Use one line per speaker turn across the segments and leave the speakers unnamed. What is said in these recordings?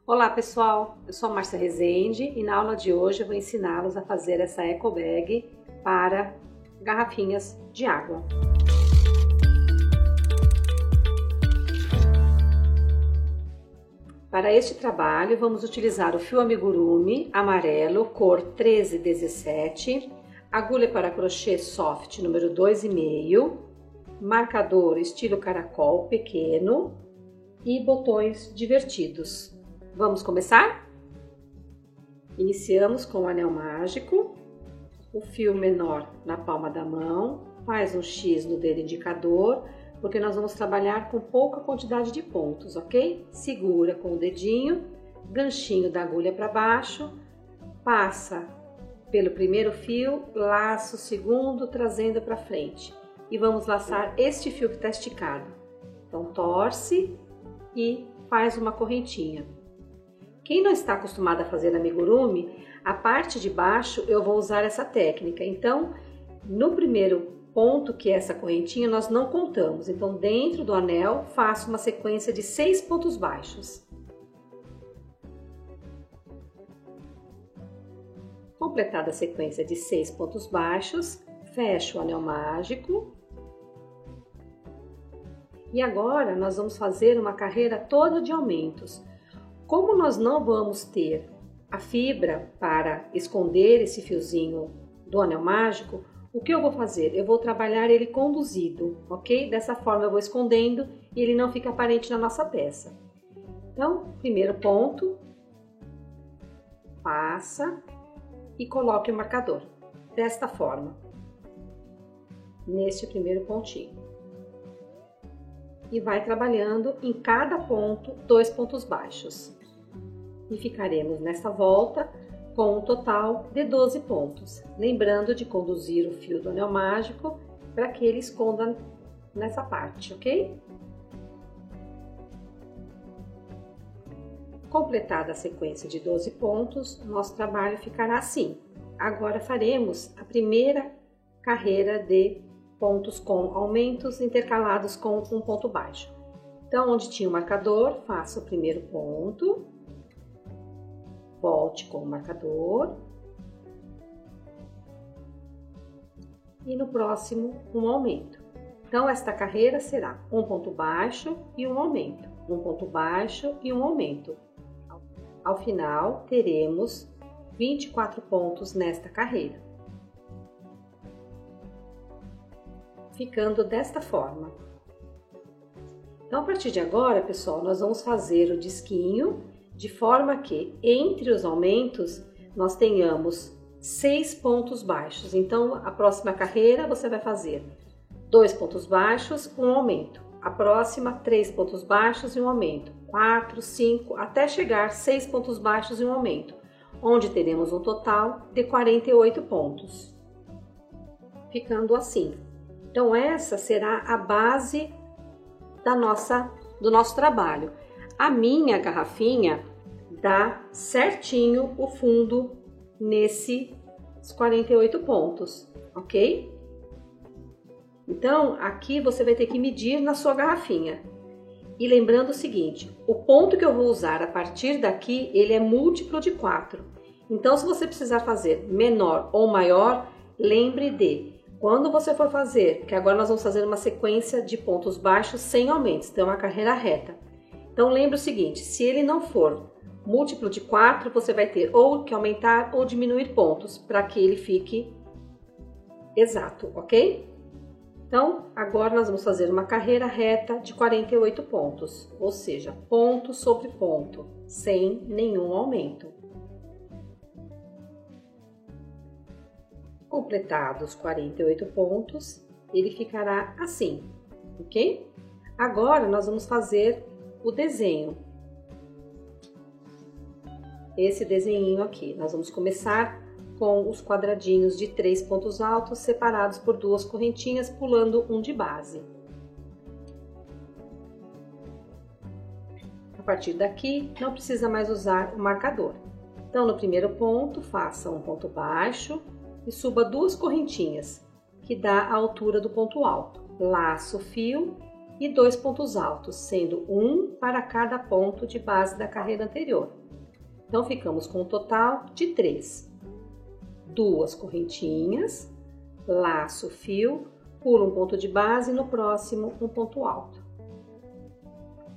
Olá pessoal, eu sou a Márcia Rezende e na aula de hoje eu vou ensiná-los a fazer essa eco bag para garrafinhas de água. Para este trabalho vamos utilizar o fio amigurumi amarelo, cor 1317, agulha para crochê soft número 2,5, marcador estilo caracol pequeno e botões divertidos. Vamos começar? Iniciamos com o anel mágico, o fio menor na palma da mão, faz um X no dedo indicador, porque nós vamos trabalhar com pouca quantidade de pontos, ok? Segura com o dedinho, ganchinho da agulha para baixo, passa pelo primeiro fio, laça o segundo, trazendo para frente. E vamos laçar este fio que está esticado. Então, torce e faz uma correntinha. Quem não está acostumado a fazer amigurumi, a parte de baixo eu vou usar essa técnica. Então, no primeiro ponto, que é essa correntinha, nós não contamos. Então, dentro do anel, faço uma sequência de 6 pontos baixos. Completada a sequência de 6 pontos baixos, fecho o anel mágico. E agora, nós vamos fazer uma carreira toda de aumentos. Como nós não vamos ter a fibra para esconder esse fiozinho do anel mágico, o que eu vou fazer? Eu vou trabalhar ele conduzido, ok? Dessa forma eu vou escondendo e ele não fica aparente na nossa peça. Então, primeiro ponto, passa e coloque o marcador, desta forma, neste primeiro pontinho. E vai trabalhando em cada ponto 2 pontos baixos. E ficaremos nessa volta com um total de 12 pontos. Lembrando de conduzir o fio do anel mágico para que ele esconda nessa parte, ok? Completada a sequência de 12 pontos, nosso trabalho ficará assim. Agora faremos a primeira carreira de pontos com aumentos intercalados com um ponto baixo. Então, onde tinha o marcador, faça o primeiro ponto, volte com o marcador e no próximo um aumento. Então, esta carreira será um ponto baixo e um aumento, um ponto baixo e um aumento. Ao final, teremos 24 pontos nesta carreira. Ficando desta forma. Então, a partir de agora, pessoal, nós vamos fazer o disquinho de forma que entre os aumentos nós tenhamos 6 pontos baixos. Então, a próxima carreira você vai fazer 2 pontos baixos, um aumento. A próxima, 3 pontos baixos e um aumento. 4, 5, até chegar 6 pontos baixos e um aumento, onde teremos um total de 48 pontos. Ficando assim. Então, essa será a base do nosso trabalho. A minha garrafinha dá certinho o fundo nesses 48 pontos, ok? Então, aqui você vai ter que medir na sua garrafinha. E lembrando o seguinte, o ponto que eu vou usar a partir daqui, ele é múltiplo de 4. Então, se você precisar fazer menor ou maior, lembre de... Quando você for fazer, que agora nós vamos fazer uma sequência de pontos baixos sem aumentos, então é uma carreira reta. Então lembre o seguinte, se ele não for múltiplo de 4, você vai ter ou que aumentar ou diminuir pontos, para que ele fique exato, ok? Então, agora nós vamos fazer uma carreira reta de 48 pontos, ou seja, ponto sobre ponto, sem nenhum aumento. Completados 48 pontos, ele ficará assim, ok? Agora nós vamos fazer o desenho. Esse desenho aqui, nós vamos começar com os quadradinhos de 3 pontos altos separados por 2 correntinhas, pulando um de base. A partir daqui, não precisa mais usar o marcador. Então, no primeiro ponto, faça um ponto baixo e suba 2 correntinhas, que dá a altura do ponto alto. Laça o fio e 2 pontos altos, sendo um para cada ponto de base da carreira anterior. Então, ficamos com um total de 3. 2 correntinhas, laço o fio, pula um ponto de base e no próximo um ponto alto.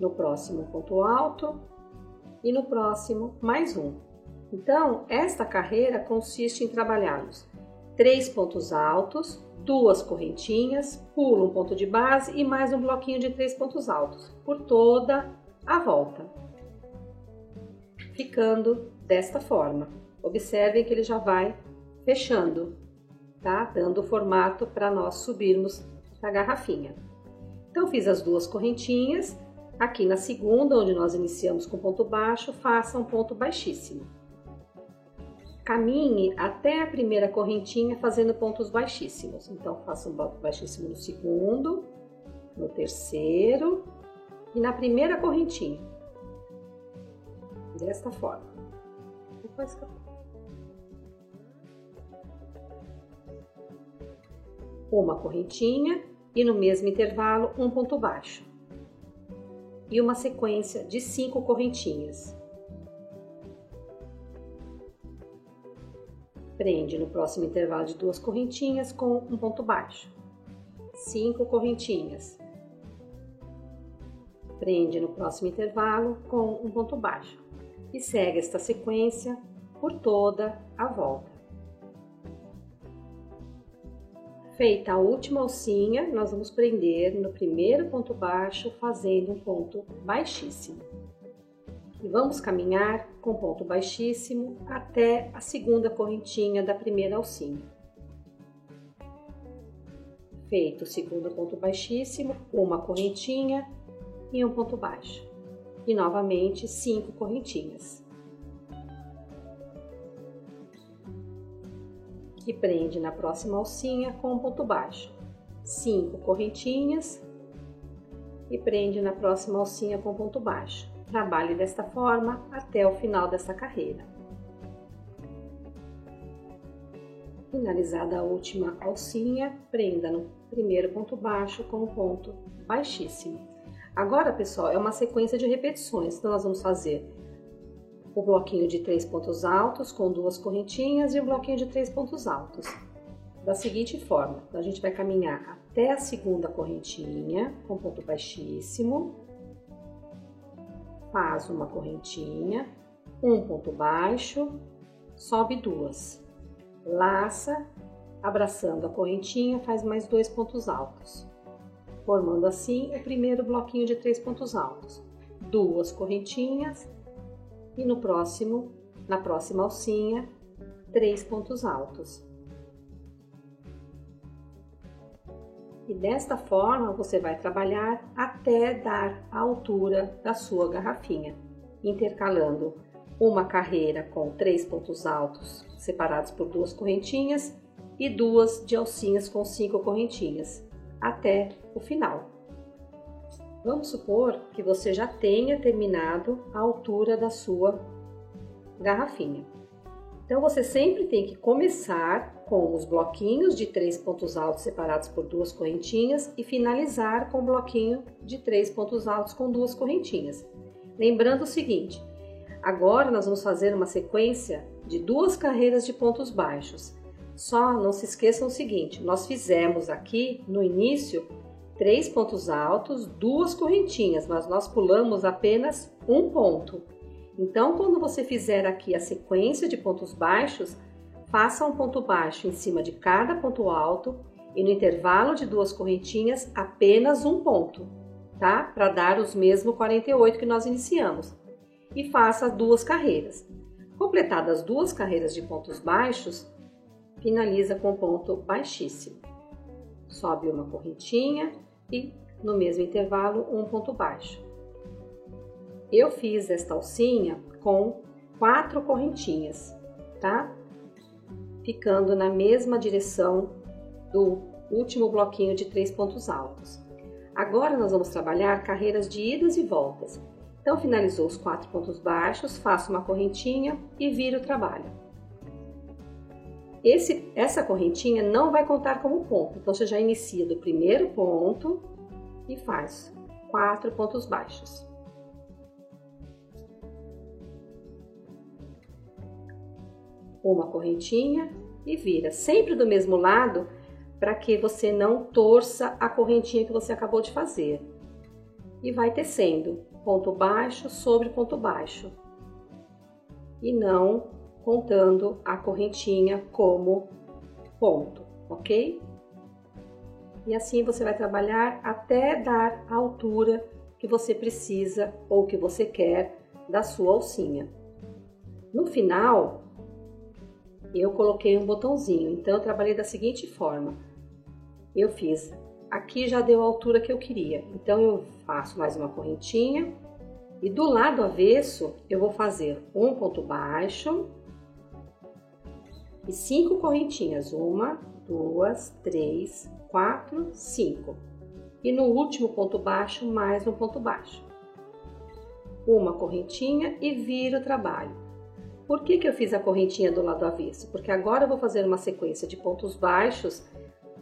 No próximo um ponto alto e no próximo mais um. Então, esta carreira consiste em trabalharmos 3 pontos altos, 2 correntinhas, pula um ponto de base e mais um bloquinho de 3 pontos altos por toda a volta, ficando desta forma. Observem que ele já vai fechando, tá? Dando o formato para nós subirmos a garrafinha. Então, fiz as 2 correntinhas. Aqui na segunda, onde nós iniciamos com ponto baixo, faça um ponto baixíssimo. Caminhe até a primeira correntinha fazendo pontos baixíssimos. Então, faça um ponto baixíssimo no segundo, no terceiro e na primeira correntinha. Desta forma. Depois que uma correntinha e no mesmo intervalo um ponto baixo. E uma sequência de 5 correntinhas. Prende no próximo intervalo de 2 correntinhas com um ponto baixo. 5 correntinhas. Prende no próximo intervalo com um ponto baixo. E segue esta sequência por toda a volta. Feita a última alcinha, nós vamos prender no primeiro ponto baixo fazendo um ponto baixíssimo. E vamos caminhar com ponto baixíssimo até a segunda correntinha da primeira alcinha. Feito o segundo ponto baixíssimo, uma correntinha e um ponto baixo. E novamente 5 correntinhas. E prende na próxima alcinha com um ponto baixo. 5 correntinhas e prende na próxima alcinha com ponto baixo. Trabalhe desta forma até o final dessa carreira. Finalizada a última alcinha, prenda no primeiro ponto baixo com um ponto baixíssimo. Agora, pessoal, é uma sequência de repetições. Então, nós vamos fazer o bloquinho de 3 pontos altos com 2 correntinhas e o bloquinho de 3 pontos altos. Da seguinte forma, então, a gente vai caminhar até a segunda correntinha com ponto baixíssimo. Faz uma correntinha, um ponto baixo, sobe 2. Laça, abraçando a correntinha, faz mais 2 pontos altos. Formando assim o primeiro bloquinho de 3 pontos altos. 2 correntinhas e na próxima alcinha, 3 pontos altos. E desta forma você vai trabalhar até dar a altura da sua garrafinha, intercalando uma carreira com 3 pontos altos separados por 2 correntinhas e 2 de alcinhas com 5 correntinhas, até o final. Vamos supor que você já tenha terminado a altura da sua garrafinha. Então, você sempre tem que começar com os bloquinhos de 3 pontos altos separados por 2 correntinhas e finalizar com o bloquinho de 3 pontos altos com 2 correntinhas. Lembrando o seguinte, agora nós vamos fazer uma sequência de 2 carreiras de pontos baixos. Só não se esqueçam o seguinte, nós fizemos aqui no início 3 pontos altos, 2 correntinhas, mas nós pulamos apenas um ponto. Então, quando você fizer aqui a sequência de pontos baixos, faça um ponto baixo em cima de cada ponto alto e no intervalo de 2 correntinhas, apenas um ponto, tá? Para dar os mesmos 48 que nós iniciamos. E faça 2 carreiras. Completadas 2 carreiras de pontos baixos, finaliza com ponto baixíssimo. Sobe uma correntinha e no mesmo intervalo um ponto baixo. Eu fiz esta alcinha com 4 correntinhas, tá? Ficando na mesma direção do último bloquinho de 3 pontos altos. Agora nós vamos trabalhar carreiras de idas e voltas. Então, finalizou os 4 pontos baixos, faça uma correntinha e vira o trabalho. Essa correntinha não vai contar como ponto, então você já inicia do primeiro ponto e faz 4 pontos baixos. Uma correntinha e vira, sempre do mesmo lado, para que você não torça a correntinha que você acabou de fazer. E vai tecendo ponto baixo sobre ponto baixo. E não contando a correntinha como ponto, ok? E assim você vai trabalhar até dar a altura que você precisa ou que você quer da sua alcinha. No final, eu coloquei um botãozinho, então eu trabalhei da seguinte forma. Eu fiz, aqui já deu a altura que eu queria, então eu faço mais uma correntinha e do lado avesso eu vou fazer um ponto baixo e 5 correntinhas, 1, 2, 3, 4, 5. E no último ponto baixo, mais um ponto baixo. Uma correntinha e viro o trabalho. Por que eu fiz a correntinha do lado avesso? Porque agora eu vou fazer uma sequência de pontos baixos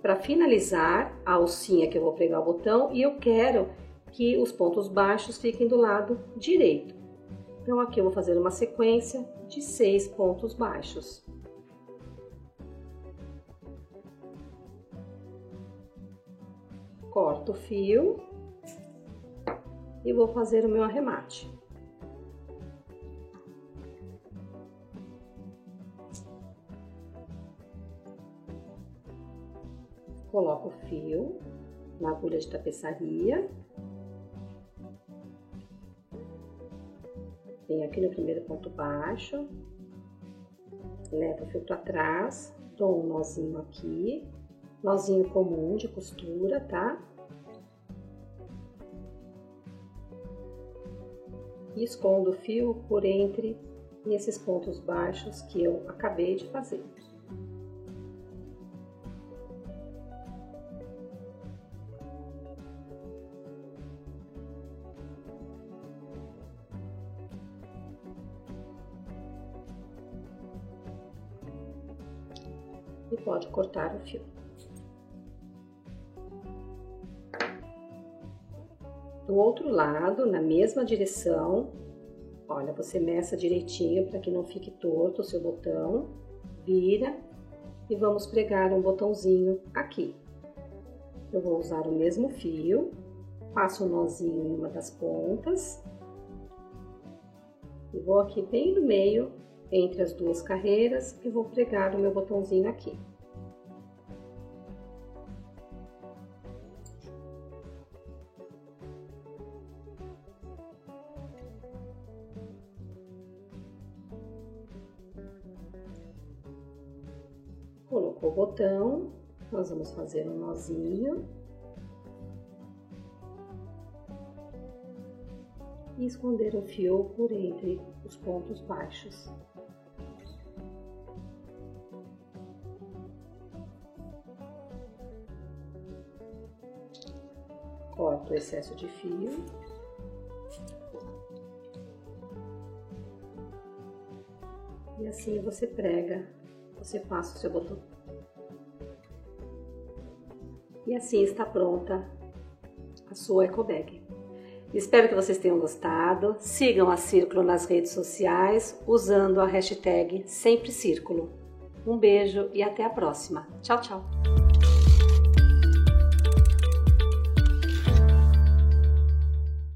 para finalizar a alcinha que eu vou pregar o botão e eu quero que os pontos baixos fiquem do lado direito. Então aqui eu vou fazer uma sequência de 6 pontos baixos. Corto o fio e vou fazer o meu arremate. Coloco o fio na agulha de tapeçaria. Venho aqui no primeiro ponto baixo, levo o fio para trás, dou um nozinho aqui, nozinho comum de costura, tá? E escondo o fio por entre esses pontos baixos que eu acabei de fazer. E pode cortar o fio. Do outro lado, na mesma direção, olha, você meça direitinho para que não fique torto o seu botão, vira e vamos pregar um botãozinho aqui. Eu vou usar o mesmo fio, faço um nozinho em uma das pontas e vou aqui bem no meio, entre as duas carreiras, e vou pregar o meu botãozinho aqui. Colocou o botão, nós vamos fazer um nozinho e esconder o fio por entre os pontos baixos. Corto o excesso de fio. E assim você prega, você passa o seu botão. E assim está pronta a sua ecobag. Espero que vocês tenham gostado. Sigam a Círculo nas redes sociais usando a hashtag SempreCírculo. Um beijo e até a próxima. Tchau, tchau!